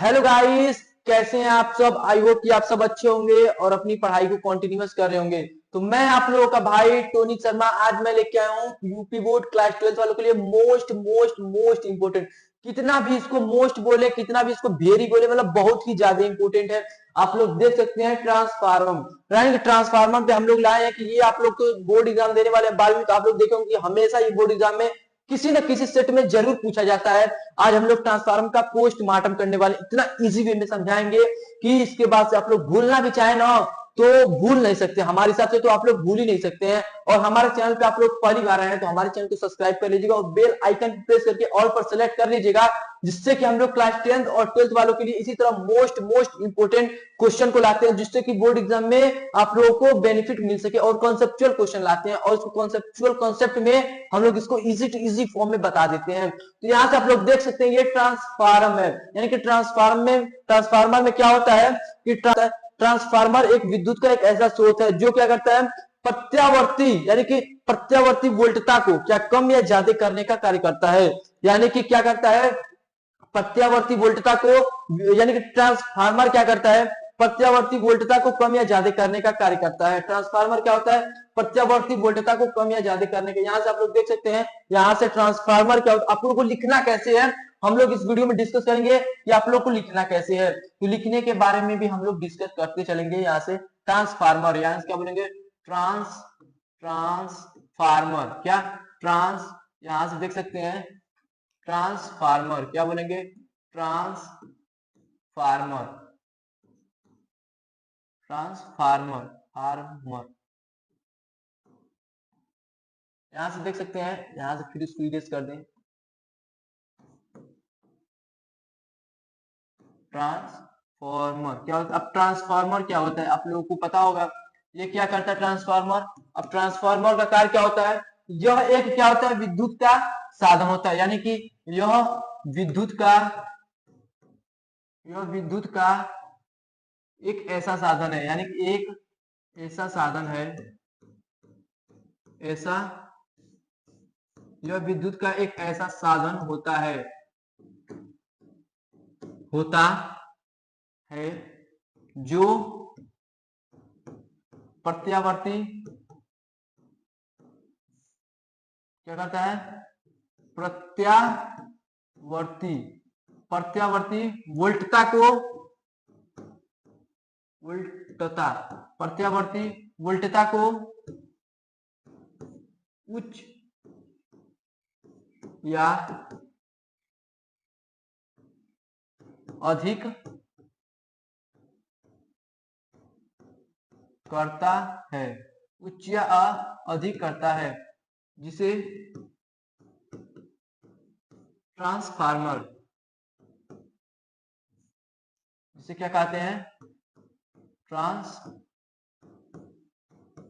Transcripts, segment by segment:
Hello guys, कैसे हैं आप सब। आई होप कि आप सब अच्छे होंगे और अपनी पढ़ाई को कंटिन्यूअस कर रहे होंगे। तो मैं आप लोगों का भाई टोनी शर्मा आज मैं लेके आया हूँ यूपी बोर्ड क्लास 12 वालों के लिए मोस्ट मोस्ट मोस्ट इंपोर्टेंट। कितना भी इसको मोस्ट बोले, कितना भी इसको वेरी बोले, मतलब बहुत ही ज्यादा इंपोर्टेंट है। आप लोग देख सकते हैं ट्रांसफार्मर, यानी कि ट्रांसफार्मर पे हम लोग लाए हैं कि ये आप लोग तो बोर्ड एग्जाम देने वाले हैं 12वीं, तो आप लोग देखेंगे कि हमेशा ये बोर्ड एग्जाम में किसी न किसी सेट में जरूर पूछा जाता है। आज हम लोग ट्रांसफार्मर का पोस्टमार्टम करने वाले, इतना इजी वे में समझाएंगे कि इसके बाद से आप लोग भूलना भी चाहे ना तो भूल नहीं सकते। हमारे हिसाब से तो आप लोग भूल ही नहीं सकते हैं। और हमारे चैनल पे आप लोग पहली बार आए हैं तो हमारे चैनल को सब्सक्राइब कर लीजिएगा और बेल आइकन प्रेस करके ऑल पर सेलेक्ट कर लीजिएगा, जिससे कि हम लोग क्लास 10th और 12th वालों के लिए इसी तरह मोस्ट मोस्ट इंपोर्टेंट क्वेश्चन को लाते हैं, जिससे कि बोर्ड एग्जाम में आप लोगों को बेनिफिट मिल सके। और कॉन्सेप्चुअल क्वेश्चन लाते हैं और उसको कॉन्सेप्चुअल कॉन्सेप्ट में हम लोग इसको इजी टू इजी फॉर्म में बता देते हैं। तो यहाँ से आप लोग देख सकते हैं ये ट्रांसफार्मर है, यानी कि ट्रांसफार्मर में क्या होता है कि ट्रांसफार्मर एक विद्युत का एक ऐसा स्रोत है जो क्या करता है, प्रत्यावर्ती यानी कि प्रत्यावर्ती वोल्टता को क्या कम या ज्यादा करने का कार्य करता है। यानी कि क्या करता है, प्रत्यावर्ती वोल्टता को, यानी कि ट्रांसफार्मर क्या करता है, प्रत्यावर्ती वोल्टता को कम या ज्यादा करने का कार्य करता है। ट्रांसफार्मर क्या होता है, प्रत्यावर्ती वोल्टता को कम या ज्यादा करने का। यहाँ से आप लोग देख सकते हैं, यहाँ से ट्रांसफार्मर क्या होता है, आप लोगों को लिखना कैसे है हम लोग इस वीडियो में डिस्कस करेंगे कि आप लोग को लिखना कैसे है। तो लिखने के बारे में भी हम लोग डिस्कस करते चलेंगे। यहाँ से ट्रांसफार्मर, यहाँ से क्या बोलेंगे, ट्रांसफार्मर, क्या ट्रांस, यहाँ से देख सकते हैं ट्रांसफार्मर, क्या बोलेंगे, ट्रांसफार्मर, ट्रांसफार्मर, फार्मर। यहां से देख सकते हैं, यहां से फिर इसको इरेज कर दें। ट्रांसफार्मर क्या होता है, अब ट्रांसफार्मर क्या होता है आप लोगों को पता होगा। ये क्या करता है ट्रांसफार्मर। अब ट्रांसफार्मर का कार्य क्या होता है, यह एक क्या होता है, विद्युत का साधन होता है। यानी कि यह विद्युत का यह विद्युत का एक ऐसा साधन है, यानी कि एक ऐसा साधन है, ऐसा यह विद्युत का एक ऐसा साधन होता है जो प्रत्यावर्ती क्या करता है, प्रत्यावर्ती प्रत्यावर्ती वोल्टता को वोल्टता प्रत्यावर्ती वोल्टता को उच्च या अधिक करता है, उच्च या अधिक करता है, जिसे ट्रांसफार्मर, जिसे क्या कहते हैं,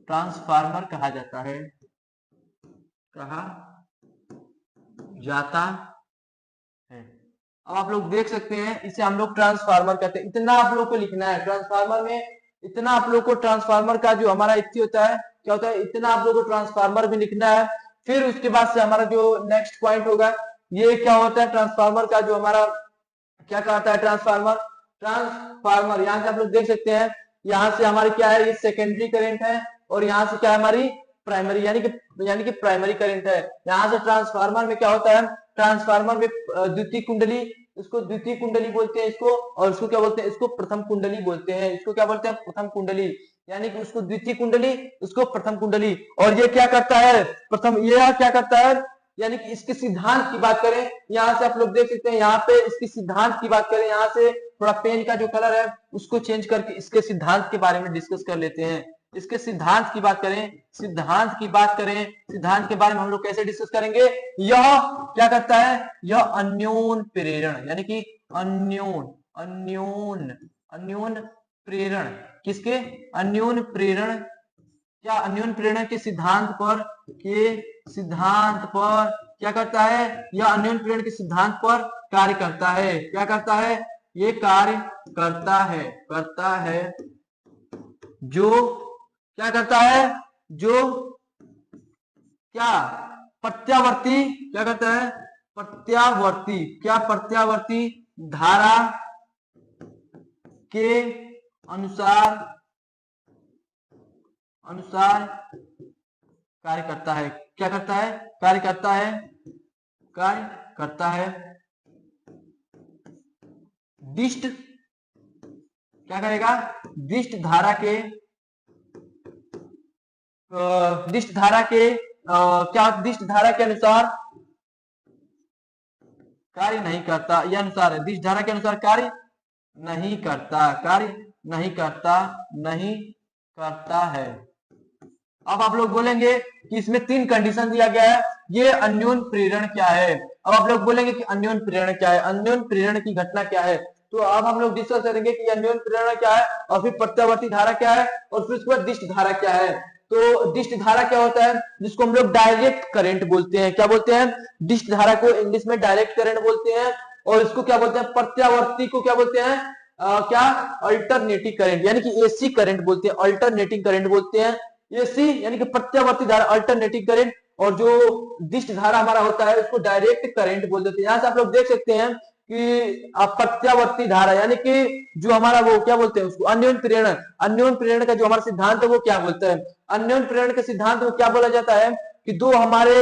ट्रांसफार्मर कहा जाता है, कहा जाता है। अब आप लोग देख सकते हैं, इसे हम लोग ट्रांसफार्मर कहते हैं। इतना आप लोग को लिखना है ट्रांसफार्मर में, इतना आप लोग को ट्रांसफार्मर का जो हमारा इतनी होता है क्या होता है, इतना आप लोग को ट्रांसफार्मर भी लिखना है। फिर उसके बाद से हमारा जो नेक्स्ट पॉइंट होगा, ये क्या होता है ट्रांसफार्मर का जो हमारा क्या कहता है, ट्रांसफार्मर यहाँ से आप लोग देख सकते हैं, यहाँ से हमारी क्या है, ये सेकेंडरी करंट है और यहाँ से क्या है हमारी प्राइमरी, यानी कि प्राइमरी करंट है। यहाँ से ट्रांसफार्मर में क्या होता है, ट्रांसफार्मर में द्वितीय कुंडली, इसको द्वितीय कुंडली बोलते हैं इसको, और इसको क्या बोलते हैं, इसको प्रथम कुंडली बोलते हैं। इसको क्या बोलते हैं, प्रथम कुंडली, यानी कि उसको द्वितीय कुंडली, उसको प्रथम कुंडली। और ये क्या करता है, प्रथम, ये क्या करता है, यानी कि इसके सिद्धांत की बात करें, यहाँ से आप लोग देख सकते हैं, यहाँ पे इसकी सिद्धांत की बात करें, यहाँ से थोड़ा पेन का जो कलर है उसको चेंज करके इसके सिद्धांत के बारे में डिस्कस कर लेते हैं। इसके सिद्धांत की बात करें, सिद्धांत के बारे में हम लोग कैसे डिस्कस करेंगे। यह क्या करता है, यह अन्योन प्रेरण, यानी कि अन्योन अन्योन अन्योन प्रेरण, किसके, अन्योन प्रेरण, क्या अन्योन प्रेरणा के सिद्धांत पर क्या करता है, यह अन्योन प्रेरणा के सिद्धांत पर कार्य करता है। क्या करता है, ये कार्य करता है जो क्या करता है, जो क्या प्रत्यावर्ती, क्या करता है, प्रत्यावर्ती, क्या प्रत्यावर्ती धारा के अनुसार कार्य करता है। क्या करता है? कार्य करता है, कार्य करता है। दिष्ट क्या करेगा? दिष्ट धारा के क्या दिष्ट धारा के अनुसार कार्य नहीं करता, यह अनुसार है। दिष्ट धारा के अनुसार कार्य नहीं करता, कार्य नहीं करता है। अब आप लोग बोलेंगे कि इसमें 3 कंडीशन दिया गया है, ये अन्योन प्रेरण क्या है? अब आप लोग बोलेंगे कि अन्योन प्रेरण क्या है, अन्योन प्रेरण की घटना क्या है? तो अब हम लोग डिस्कस करेंगे कि अन्योन प्रेरण क्या है, और फिर प्रत्यावर्ती धारा क्या है, और फिर उसके बाद दिष्ट धारा क्या है। तो दिष्ट धारा क्या होता है? जिसको हम लोग डायरेक्ट करंट बोलते हैं। क्या बोलते हैं? दिष्ट धारा को इंग्लिश में डायरेक्ट करंट बोलते हैं, और इसको क्या बोलते हैं? प्रत्यावर्ती को क्या बोलते हैं? क्या? अल्टरनेटिंग करंट, यानी कि एसी करंट बोलते हैं, अल्टरनेटिंग करंट बोलते हैं। एसी यानी कि प्रत्यावर्ती धारा, अल्टरनेटिंग करंट, और जो दिष्ट धारा हमारा होता है उसको डायरेक्ट करंट बोल देते हैं। यहां से आप लोग देख सकते हैं कि प्रत्यावर्ती धारा यानी कि जो हमारा वो क्या बोलते हैं उसको? अन्योन प्रेरण। अन्योन प्रेरण का जो हमारा सिद्धांत है वो क्या बोलता है? अन्योन प्रेरण के सिद्धांत में क्या बोला जाता है कि दो हमारे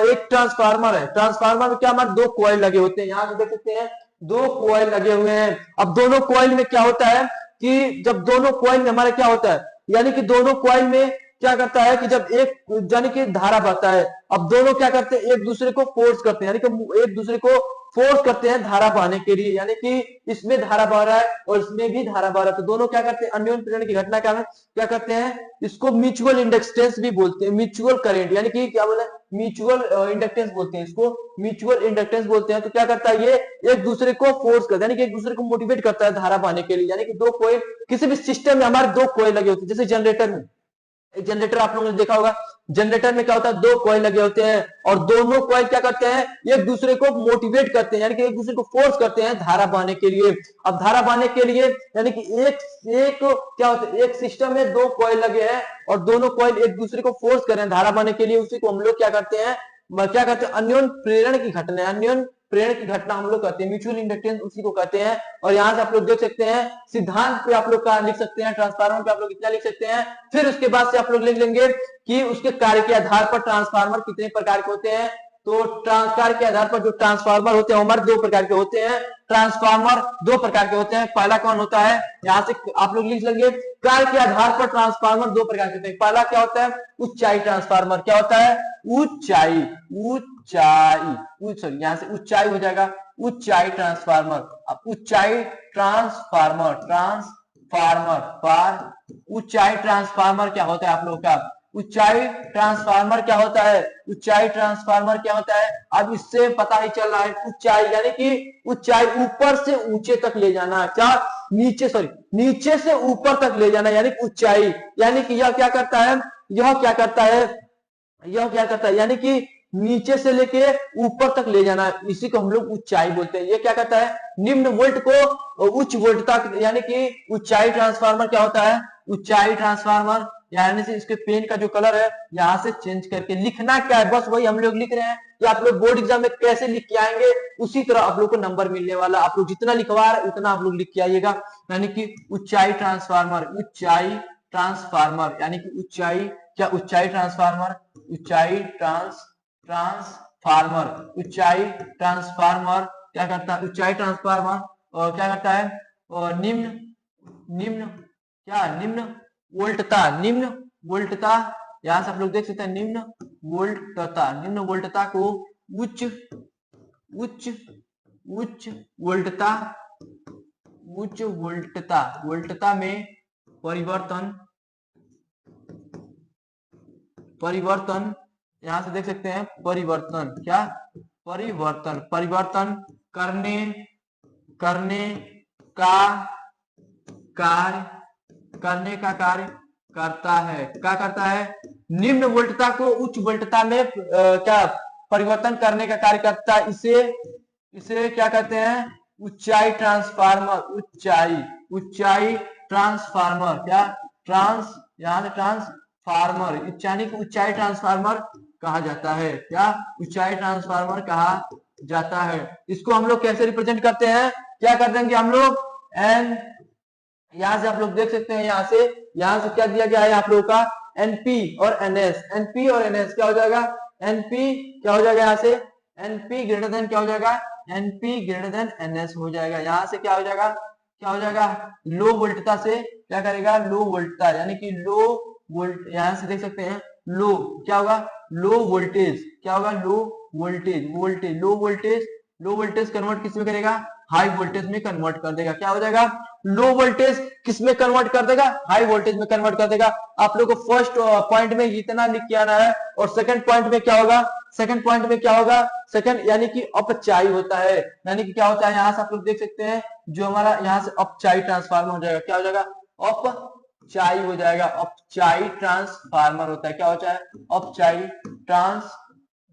एक ट्रांसफार्मर है, ट्रांसफार्मर में क्या हमारे 2 कॉइल लगे होते हैं। यहाँ से देख सकते हैं 2 कॉइल लगे हुए हैं। अब दोनों कॉइल में क्या होता है कि जब दोनों कॉइल में हमारा क्या होता है, यानी कि दोनों कॉइल में क्या करता है कि जब एक यानी कि धारा बहता है, अब दोनों क्या करते हैं? एक दूसरे को फोर्स करते हैं, यानी कि एक दूसरे को फोर्स करते हैं धारा बहने के लिए, यानी कि इसमें धारा बह रहा है और इसमें भी धारा बह रहा है, तो दोनों क्या करते हैं? अन्योन प्रेरण की घटना क्या करते हैं? इसको म्यूचुअल इंडक्टेंस भी बोलते हैं, म्यूचुअल करंट, यानी कि क्या बोला? म्यूचुअल इंडक्टेंस बोलते हैं इसको, म्यूचुअल इंडक्टेंस बोलते हैं। तो क्या करता है? ये एक दूसरे को फोर्स करता है, यानी कि एक दूसरे को मोटिवेट करता है धारा बहने के लिए। यानी कि 2 कॉइल, किसी भी सिस्टम में हमारे 2 कॉइल लगे होते हैं, जैसे जनरेटर में, जनरेटर आप लोगों ने देखा होगा, जनरेटर में क्या होता है? 2 कॉइल लगे होते हैं, और दोनों कॉइल क्या करते हैं? एक दूसरे को मोटिवेट करते हैं, यानी कि एक दूसरे को फोर्स करते हैं धारा बहने के लिए। अब धारा बहने के लिए यानी कि एक क्या होता है? एक सिस्टम में 2 कॉइल लगे हैं और दोनों कॉइल एक दूसरे को फोर्स कर रहे हैं धारा बहने के लिए, उसी को हम लोग क्या करते हैं? अन्योन प्रेरण की घटना, अन्योन प्रेरण की घटना हम लोग कहते हैं, म्यूचुअल इंडक्टेंस उसी को कहते हैं। और यहाँ से आप लोग देख सकते हैं सिद्धांत पे आप लोग क्या लिख सकते हैं? ट्रांसफार्मर पे आप लोग इतना लिख सकते हैं। फिर उसके बाद से आप लोग लिख लेंगे कि उसके कार्य के आधार पर ट्रांसफार्मर कितने प्रकार के होते हैं। तो कार्य के आधार पर जो ट्रांसफार्मर होते हैं हमारे 2 प्रकार के होते हैं। ट्रांसफार्मर 2 प्रकार के होते हैं। पहला कौन होता है? यहाँ से आप लोग लिख लेंगे, कार्य के आधार पर ट्रांसफार्मर 2 प्रकार के होते हैं। पहला क्या होता है? ऊंचाई ट्रांसफार्मर। क्या होता है? ऊंचाई, सॉरी यहाँ से ऊंचाई हो जाएगा, ऊंचाई ट्रांसफार्मर। अब ऊंचाई ट्रांसफार्मर, ऊंचाई ट्रांसफार्मर क्या होता है आप लोगों का? ऊंचाई ट्रांसफार्मर क्या होता है? ऊंचाई ट्रांसफार्मर क्या होता है? अब इससे पता ही चल रहा है, ऊंचाई यानी कि ऊंचाई ऊपर से ऊंचे तक ले जाना, क्या? नीचे से ऊपर तक ले जाना, यानी ऊंचाई। यानी कि यह क्या करता है? यानी कि नीचे से लेके ऊपर तक ले जाना, इसी को हम लोग ऊंचाई बोलते हैं। ये क्या करता है? निम्न वोल्ट को उच्च वोल्ट तक, यानी कि ऊंचाई ट्रांसफार्मर क्या होता है? ऊंचाई ट्रांसफार्मर, यानी से इसके पेन का जो कलर है यहाँ से चेंज करके लिखना क्या है, बस वही हम लोग लिख रहे हैं कि आप लोग बोर्ड एग्जाम में कैसे लिख के आएंगे उसी तरह आप लोग को नंबर मिलने वाला। आप लोग जितना लिखवा रहे उतना आप लोग लिख के आइएगा। यानी कि ऊंचाई ट्रांसफार्मर, यानी कि ऊंचाई, क्या? ऊंचाई ट्रांसफार्मर, ऊंचाई ट्रांसफार्मर क्या करता है? ऊंचाई ट्रांसफार्मर और क्या करता है? और निम्न वोल्टता, यहां से आप लोग देख सकते हैं निम्न वोल्टता को उच्च वोल्टता में परिवर्तन, यहां से देख सकते हैं परिवर्तन, क्या? परिवर्तन करने का कार्य करता है। क्या करता है? निम्न वोल्टता को उच्च वोल्टता में क्या परिवर्तन करने का कार्य करता है। इसे क्या कहते हैं? ऊंचाई ट्रांसफार्मर, ऊंचाई ट्रांसफार्मर, क्या? यहाँ से ट्रांसफार्मर, यानी कि ऊंचाई ट्रांसफार्मर कहा जाता है। क्या? ऊंचाई ट्रांसफार्मर कहा जाता है। इसको हम लोग कैसे रिप्रेजेंट करते हैं? क्या कर देंगे हम लोग? यहाँ से आप लोग देख सकते हैं, यहाँ से क्या दिया गया है आप लोगों का एनपी और एनएस। एनपी और एनएस क्या हो जाएगा, एनपी क्या हो जाएगा, यहाँ से एनपी ग्रेटर देन क्या हो जाएगा, एनपी ग्रेटर देन एनएस हो जाएगा। यहाँ से क्या हो जाएगा, क्या हो जाएगा, लो वोल्टता से क्या करेगा, लो वोल्टता, यानी कि लो वोल्ट, यहाँ से देख सकते हैं लो क्या होगा, लो वोल्टेज क्या होगा, low voltage, low voltage convert किस में करेगा, हाई वोल्टेज में कन्वर्ट कर देगा। क्या हो जाएगा, लो वोल्टेज किस में कन्वर्ट कर देगा, हाई वोल्टेज में कन्वर्ट कर देगा। आप लोग को फर्स्ट पॉइंट में इतना लिख के आना है, और सेकंड पॉइंट में क्या होगा, सेकंड पॉइंट में क्या होगा, सेकंड यानी कि अपचाई होता है, यानी कि क्या होता है, यहाँ से आप लोग देख सकते हैं जो हमारा यहाँ से अपचाई ट्रांसफार्मर हो जाएगा, क्या हो जाएगा, अपचाई हो जाएगा, अपचाई ट्रांसफार्मर होता है, क्या होता है, अपचाई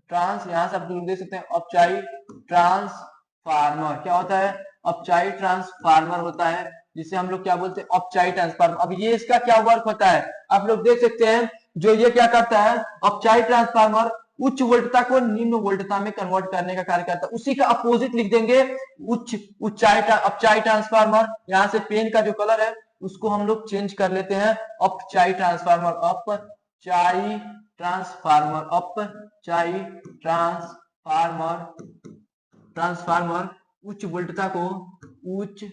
ट्रांस यहाँ से आप लोग देख सकते हैं अपचाई ट्रांसफार्मर क्या होता है, अपचाई ट्रांसफार्मर होता है, जिसे हम लोग क्या बोलते हैं, अपचाई ट्रांसफार्मर। अब ये इसका क्या वर्क होता है, आप लोग देख सकते हैं जो ये क्या करता है, अपचाई ट्रांसफार्मर उच्च वोल्टता को निम्न वोल्टता में कन्वर्ट करने का कार्य करता है। उसी का अपोजिट लिख देंगे, अपचाई ट्रांसफार्मर। यहाँ से पेन का जो कलर है उसको हम लोग चेंज कर लेते हैं, अपचाई ट्रांसफार्मर, अपचाई ट्रांसफार्मर, अपचाई ट्रांसफार्मर उच्च वोल्टता को उच्च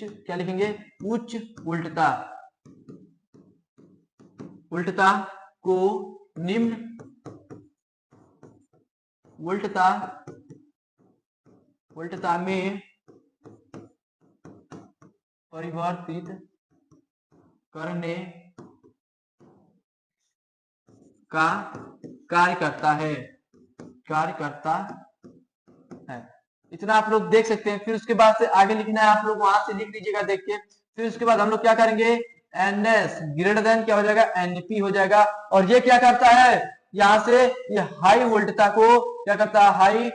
क्या लिखेंगे, उच्च वोल्टता को निम्न वोल्टता में परिवर्तित करने का कार्य करता है। इतना आप लोग देख सकते हैं। फिर उसके बाद से आगे लिखना है, आप लोग वहां से लिख लीजिएगा देख के। फिर उसके बाद हम लोग क्या करेंगे, एनएस ग्रेटर देन क्या हो जाएगा, एनपी हो जाएगा। और ये क्या करता है, यहाँ से ये हाई वोल्टता को क्या करता है, हाई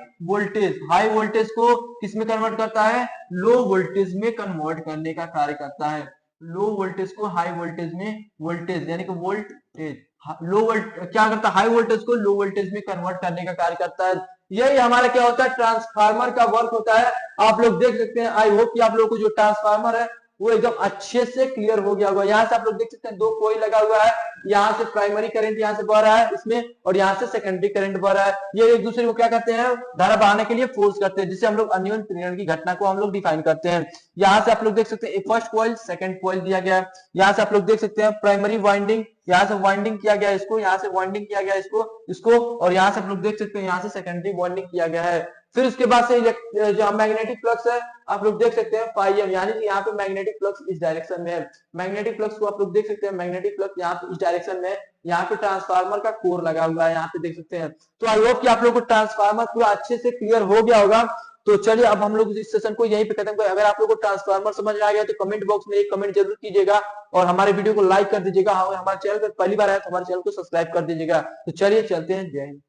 वोल्टेज को किस में कन्वर्ट करता है, लो वोल्टेज में कन्वर्ट करने का कार्य करता है। लो वोल्टेज को हाई वोल्टेज में, वोल्टेज यानी कि वोल्टेज, लो वोल्ट क्या करता है, हाई वोल्टेज को लो वोल्टेज में कन्वर्ट करने का कार्य करता है। यही हमारा क्या होता है, ट्रांसफार्मर का वर्क होता है। आप लोग देख सकते हैं, आई होप कि आप लोगों को जो ट्रांसफार्मर है वो एकदम अच्छे से क्लियर हो गया होगा। यहाँ से आप लोग देख सकते हैं दो कोई लगा हुआ है, यहाँ से प्राइमरी करंट यहाँ से बह रहा है इसमें, और यहाँ से सेकेंडरी करंट बह रहा है। ये एक दूसरे को क्या करते हैं, धारा बहाने के लिए फोर्स करते हैं, जिससे हम लोग अन्योन्य प्रेरण की घटना को हम लोग डिफाइन करते हैं। यहाँ से आप लोग देख सकते हैं फर्स्ट कॉइल सेकंड कॉइल दिया गया है। यहाँ से आप लोग देख सकते हैं प्राइमरी वाइंडिंग, यहाँ से वाइंडिंग किया गया इसको, यहाँ से वाइंडिंग किया गया इसको, और यहाँ से आप लोग देख सकते हैं यहाँ से सेकेंडरी वाइंडिंग किया गया है। फिर उसके बाद से जो मैग्नेटिक फ्लक्स है आप लोग देख सकते हैं फाइव, यानी कि यहाँ पे मैग्नेटिक फ्लक्स इस डायरेक्शन में है। मैग्नेटिक फ्लक्स को आप लोग देख सकते हैं, मैग्नेटिक फ्लक्स यहाँ पे इस डायरेक्शन में है। यहाँ पे ट्रांसफार्मर का कोर लगा हुआ है, यहाँ पे देख सकते हैं। तो आई होप कि आप लोग को ट्रांसफार्मर पूरा अच्छे से क्लियर हो गया होगा। तो चलिए अब हम लोग इस सेशन को यहीं पे खत्म करें। अगर आप लोग को ट्रांसफार्मर समझ आ गया तो कमेंट बॉक्स में एक कमेंट जरूर कीजिएगा, और हमारे वीडियो को लाइक कर दीजिएगा। हमारे चैनल पर पहली बार आया तो हमारे चैनल को सब्सक्राइब कर दीजिएगा। तो चलिए चलते हैं, जय हिंद।